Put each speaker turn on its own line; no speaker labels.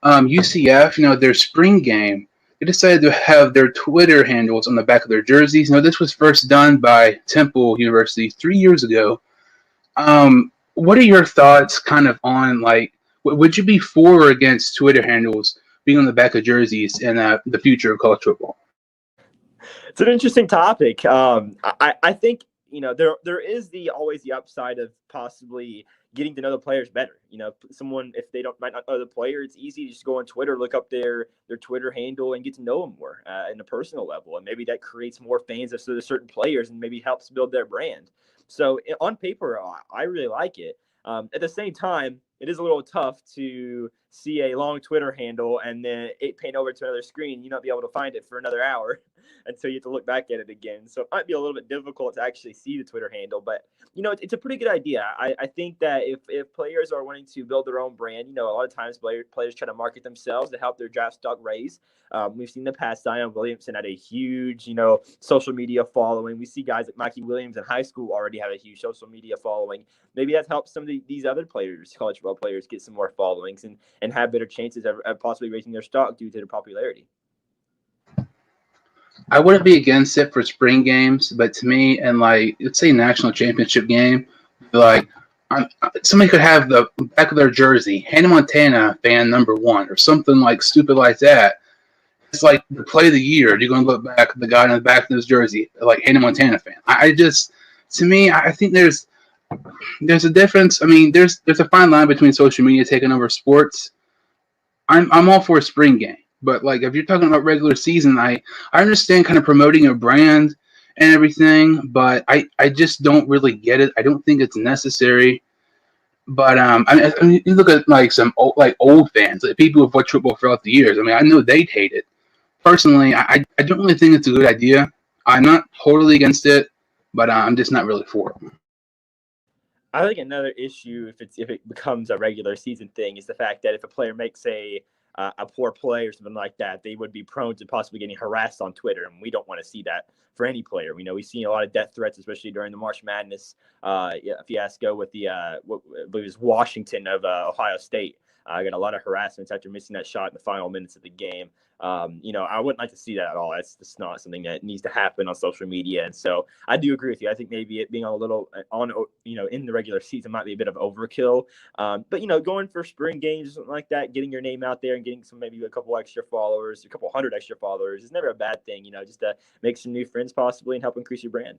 UCF, their spring game, they decided to have their Twitter handles on the back of their jerseys. This was first done by Temple University 3 years ago. What are your thoughts kind of on, like, would you be for or against Twitter handles being on the back of jerseys in the future of college football?
It's an interesting topic. I think there is always the upside of possibly getting to know the players better. Someone, if they might not know the player, it's easy to just go on Twitter, look up their Twitter handle, and get to know them more in a personal level, and maybe that creates more fans of certain players, and maybe helps build their brand. So on paper, I really like it. At the same time, it is a little tough to see a long Twitter handle and then it paint over to another screen. You not be able to find it for another hour until you have to look back at it again. So it might be a little bit difficult to actually see the Twitter handle, but it's a pretty good idea. I think that if players are wanting to build their own brand, a lot of times players try to market themselves to help their draft stock raise. We've seen in the past, Zion Williamson had a huge, social media following. We see guys like Mikey Williams in high school already have a huge social media following. Maybe that helps some of these other players, college football players, get some more followings and have better chances of possibly raising their stock due to their popularity.
I wouldn't be against it for spring games, but to me, and like, let's say national championship game, like, somebody could have the back of their jersey, Hannah Montana fan #1, or something like stupid like that. It's like the play of the year. You're going to look back at the guy in the back of his jersey, like Hannah Montana fan. To me, I think there's a difference. I mean, there's a fine line between social media taking over sports. I'm all for a spring game. But like, if you're talking about regular season, I understand kind of promoting a brand and everything, but I just don't really get it. I don't think it's necessary. But I mean, you look at like some old fans, like people who've watched football throughout the years. I mean, I know they'd hate it. Personally, I don't really think it's a good idea. I'm not totally against it, but I'm just not really for it.
I think another issue, if it becomes a regular season thing, is the fact that if a player makes a poor play or something like that, they would be prone to possibly getting harassed on Twitter, and we don't want to see that for any player. We've seen a lot of death threats, especially during the March Madness fiasco with I believe it was Washington of Ohio State. I got a lot of harassments after missing that shot in the final minutes of the game. I wouldn't like to see that at all. That's just not something that needs to happen on social media. And so I do agree with you. I think maybe it being a little in the regular season might be a bit of overkill. But going for spring games or something like that, getting your name out there and getting maybe a couple extra followers, a couple hundred extra followers is never a bad thing. Just to make some new friends possibly and help increase your brand.